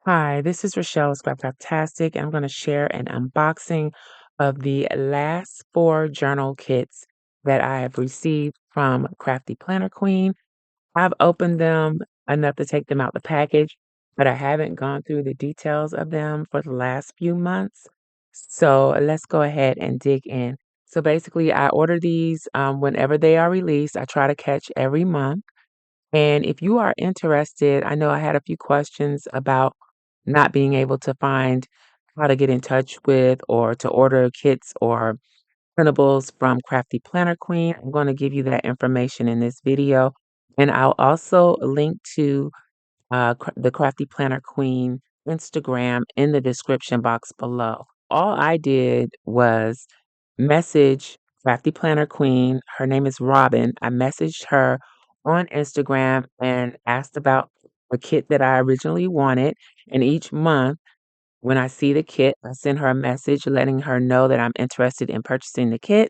Hi, this is Rachelle with CRAFTY. I'm going to share an unboxing of the last four journal kits that I have received from Crafty Planner Queen. I've opened them enough to take them out the package, but I haven't gone through the details of them for the last few months. So let's go ahead and dig in. So basically, I order these whenever they are released. I try to catch every month. And if you are interested, I know I had a few questions about not being able to find how to get in touch with or to order kits or printables from Crafty Planner Queen. I'm going to give you that information in this video. And I'll also link to the Crafty Planner Queen Instagram in the description box below. All I did was message Crafty Planner Queen. Her name is Robin. I messaged her on Instagram and asked about a kit that I originally wanted. And each month, when I see the kit, I send her a message letting her know that I'm interested in purchasing the kit.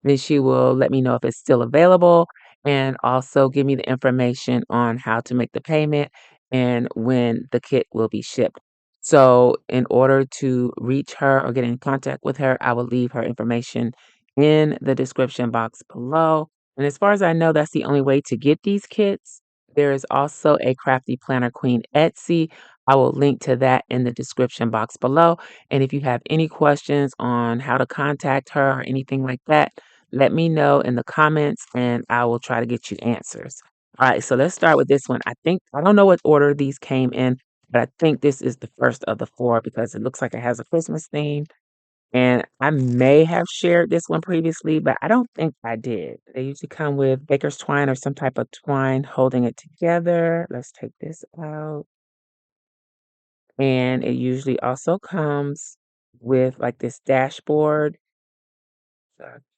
Then she will let me know if it's still available and also give me the information on how to make the payment and when the kit will be shipped. So, in order to reach her or get in contact with her, I will leave her information in the description box below. And as far as I know, that's the only way to get these kits. There is also a Crafty Planner Queen Etsy. I will link to that in the description box below. And if you have any questions on how to contact her or anything like that, let me know in the comments and I will try to get you answers. All right, so let's start with this one. I don't know what order these came in, but I think this is the first of the four because it looks like it has a Christmas theme. And I may have shared this one previously, but I don't think I did. They usually come with baker's twine or some type of twine holding it together. Let's take this out. And it usually also comes with like this dashboard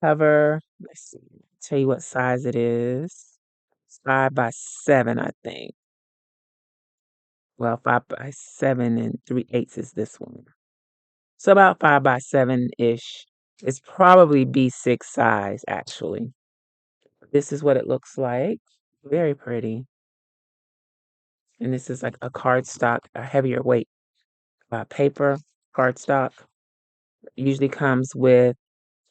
cover. Let's see. Tell you what size it is. It's 5 by 7, I think. Well, 5 by 7 and 3/8 is this one. So about 5 by 7-ish. It's probably B6 size, actually. This is what it looks like. Very pretty. And this is like a cardstock, a heavier weight paper cardstock. Usually comes with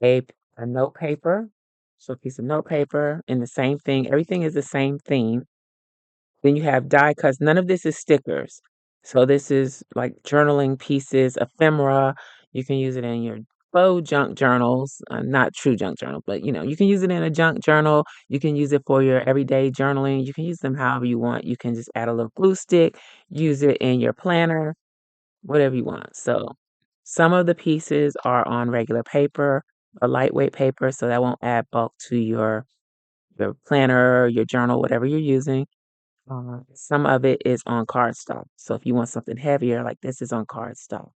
a, a note paper. So a piece of note paper and the same thing. Everything is the same theme. Then you have die cuts. None of this is stickers. So this is like journaling pieces, ephemera. You can use it in your faux junk journals, not true junk journal, but you can use it in a junk journal. You can use it for your everyday journaling. You can use them however you want. You can just add a little glue stick, use it in your planner, whatever you want. So some of the pieces are on regular paper, a lightweight paper, so that won't add bulk to your planner, your journal, whatever you're using. Some of it is on cardstock. So if you want something heavier, like this is on cardstock.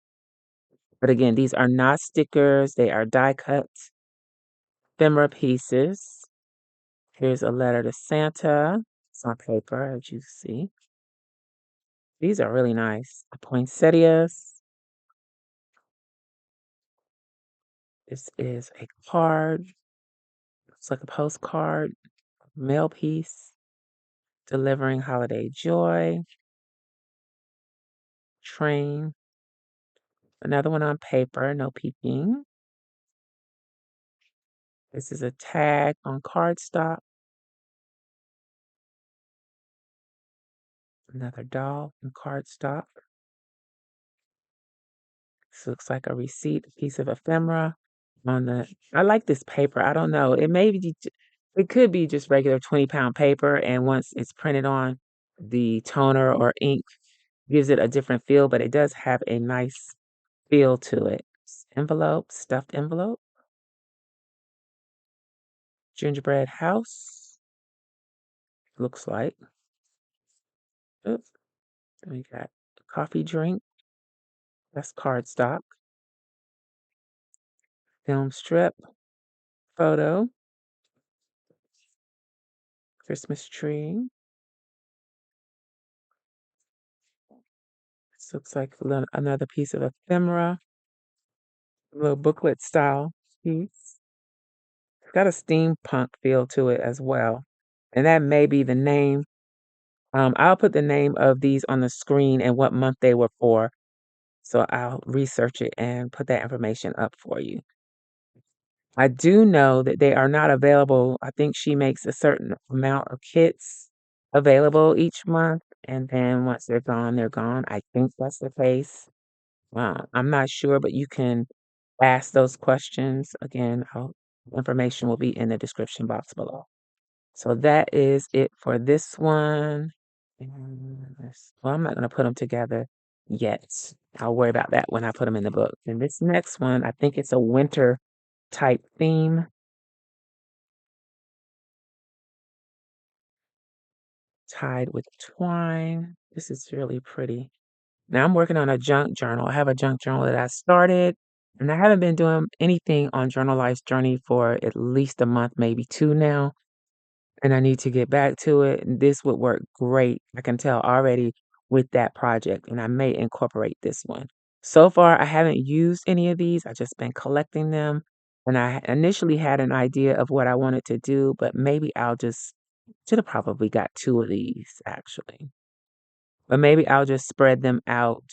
But again, these are not stickers. They are die cut ephemera pieces. Here's a letter to Santa. It's on paper, as you see. These are really nice. The poinsettias. This is a card. It's like a postcard, mail piece, delivering holiday joy, train. Another one on paper, no peeking. This is a tag on cardstock. Another doll in cardstock. This looks like a receipt, a piece of ephemera on the. I like this paper. I don't know. It may be, it could be just regular 20-pound paper, and once it's printed on, the toner or ink gives it a different feel, but it does have a nice feel to it. Envelope, stuffed envelope, gingerbread house. Looks like. Oops. Then we got a coffee drink. That's cardstock. Film strip. Photo. Christmas tree. This looks like another piece of ephemera. A little booklet style piece. Got a steampunk feel to it as well. And that may be the name I'll put the name of these on the screen and what month they were for. So I'll research it and put that information up for you. I do know that they are not available. I think she makes a certain amount of kits available each month, and then once they're gone, they're gone. I think that's the case. I'm not sure, but you can ask those questions. Again, information will be in the description box below. So that is it for this one. And well, I'm not going to put them together yet. I'll worry about that when I put them in the book. And this next one, I think it's a winter type theme. Tied with twine. This is really pretty. Now I'm working on a junk journal. I have a junk journal that I started, and I haven't been doing anything on Journal Life's journey for at least a month, maybe two now. And I need to get back to it. And this would work great. I can tell already with that project, and I may incorporate this one. So far, I haven't used any of these. I just been collecting them. And I initially had an idea of what I wanted to do, but maybe I'll just should have probably got two of these actually. But maybe I'll just spread them out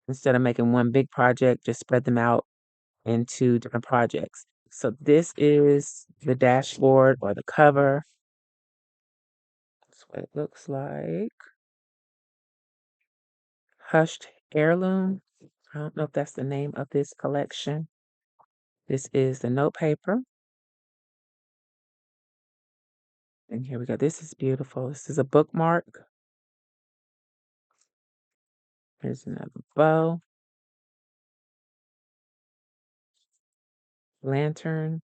instead of making one big project, just spread them out into different projects. So this is the dashboard or the cover. That's what it looks like. Hushed Heirloom. I don't know if that's the name of this collection. This is the note paper. And here we go. This is beautiful. This is a bookmark. Here's another bow. Lantern.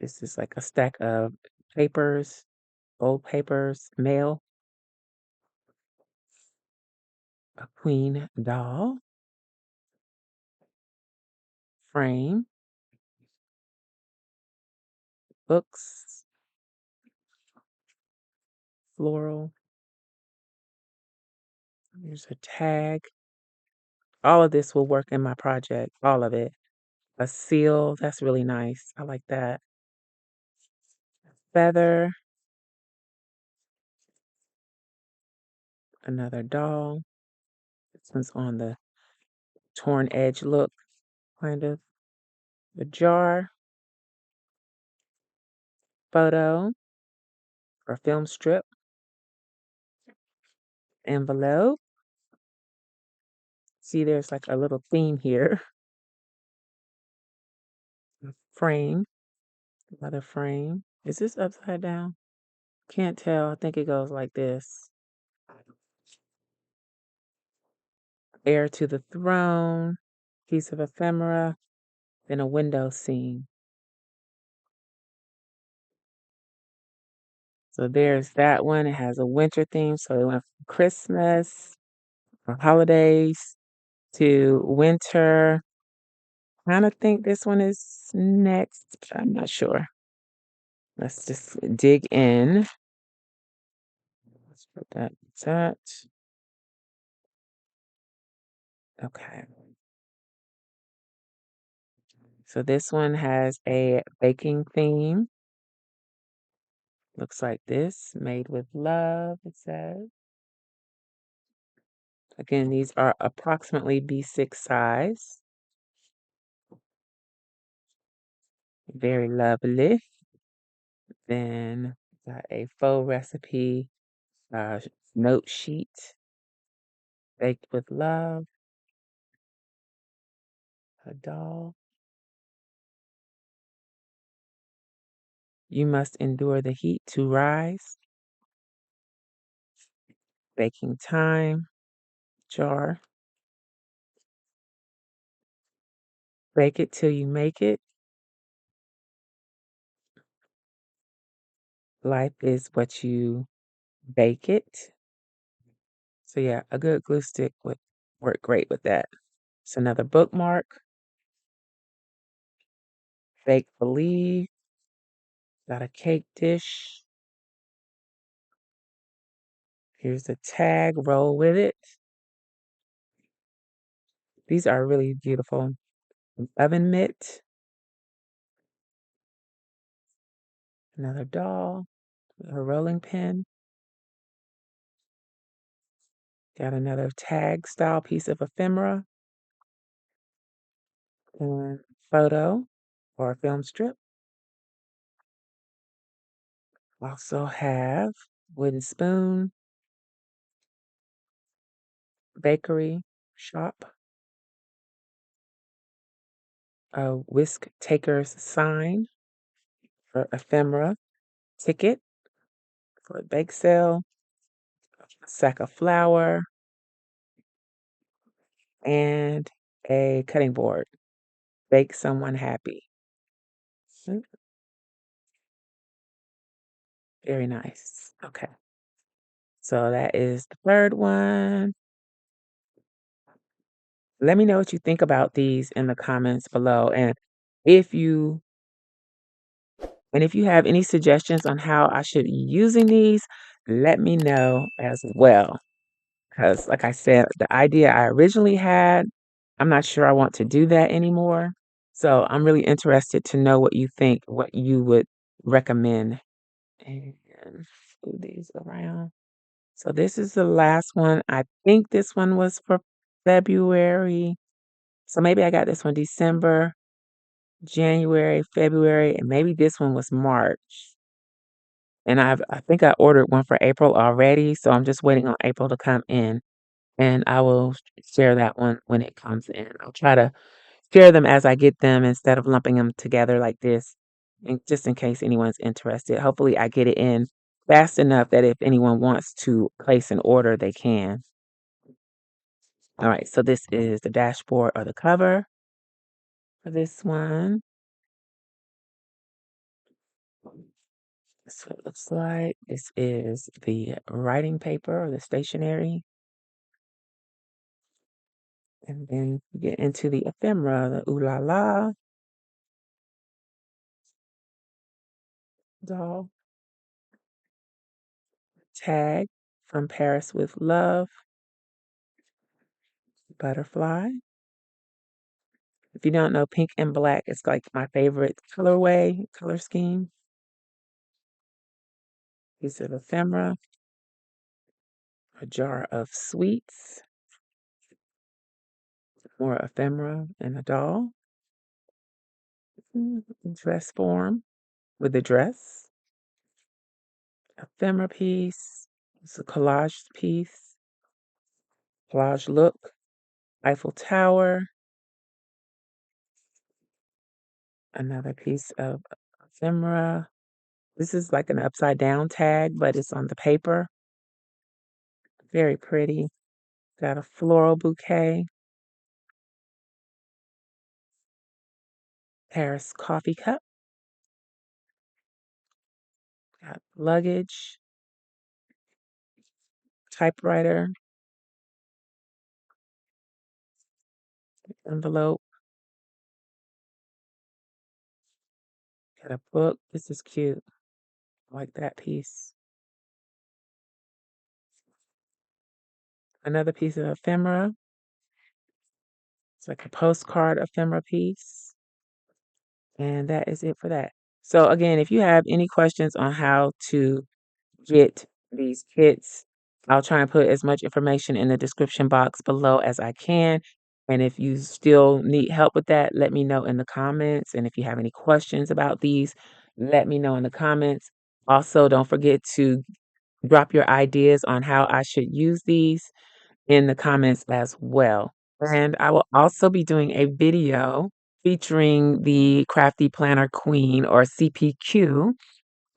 This is like a stack of papers, old papers, mail. A queen doll. Frame. Books. Floral. Here's a tag. All of this will work in my project, all of it. A seal, that's really nice. I like that. Feather, another doll. This one's on the torn edge look, kind of. A jar, photo, or film strip, envelope. See, there's like a little theme here. A frame, another frame. Is this upside down? Can't tell. I think it goes like this. Heir to the throne, piece of ephemera, then a window scene. So there's that one. It has a winter theme. So it went from Christmas or holidays to winter. I kind of think this one is next, but I'm not sure. Let's just dig in. Let's put that. Okay. So this one has a baking theme. Looks like this, made with love, it says. Again, these are approximately B6 size. Very lovely. Then got a faux recipe uh, note sheet, baked with love, a doll. You must endure the heat to rise. Baking time, jar. Bake it till you make it. Life is what you bake it. So yeah, a good glue stick would work great with that. It's another bookmark. Bake believe. Got a cake dish. Here's a tag. Roll with it. These are really beautiful. Oven mitt. Another doll, a rolling pin. Got another tag style piece of ephemera and photo or film strip. Also have wooden spoon, bakery shop, a whisk taker's sign for ephemera, ticket for a bake sale, a sack of flour, and a cutting board. Bake someone happy. Mm, very nice. Okay. So that is the third one. Let me know what you think about these in the comments below. If you if you have any suggestions on how I should be using these, let me know as well. Because like I said, the idea I originally had, I'm not sure I want to do that anymore. So I'm really interested to know what you think, what you would recommend. And move these around. So this is the last one. I think this one was for February. So maybe I got this one December, January, February, and maybe this one was March. And I think I ordered one for April already, so I'm just waiting on April to come in, and I will share that one when it comes in. I'll try to share them as I get them instead of lumping them together like this, and just in case anyone's interested. Hopefully, I get it in fast enough that if anyone wants to place an order, they can. All right, so this is the dashboard or the cover for this one. That's what it looks like. This is the writing paper or the stationery. And then you get into the ephemera, the ooh la la doll, tag from Paris with love, butterfly. If you don't know, pink and black is like my favorite color scheme. Piece of ephemera, a jar of sweets, more ephemera, and a doll. Dress form with a dress, ephemera piece. It's a collage piece, collage look, Eiffel Tower, another piece of ephemera. This is like an upside down tag, but it's on the paper. Very pretty. Got a floral bouquet, Paris coffee cup, got luggage, typewriter, envelope, got a book. This is cute. I like that piece. Another piece of ephemera. It's like a postcard ephemera piece. And that is it for that. So again, if you have any questions on how to get these kits, I'll try and put as much information in the description box below as I can. And if you still need help with that, let me know in the comments. And if you have any questions about these, let me know in the comments. Also, don't forget to drop your ideas on how I should use these in the comments as well. And I will also be doing a video featuring the Crafty Planner Queen or CPQ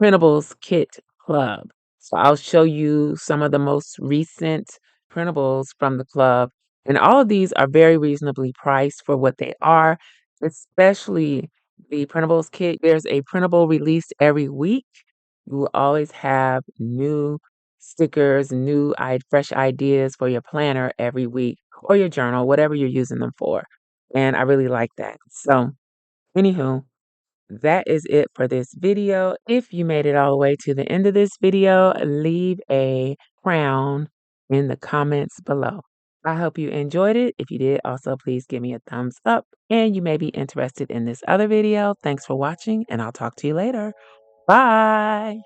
Printables Kit Club. So I'll show you some of the most recent printables from the club. And all of these are very reasonably priced for what they are, especially the printables kit. There's a printable released every week. You will always have new stickers, fresh ideas for your planner every week or your journal, whatever you're using them for. And I really like that. So, anywho, that is it for this video. If you made it all the way to the end of this video, leave a crown in the comments below. I hope you enjoyed it. If you did, also please give me a thumbs up and you may be interested in this other video. Thanks for watching and I'll talk to you later. Bye.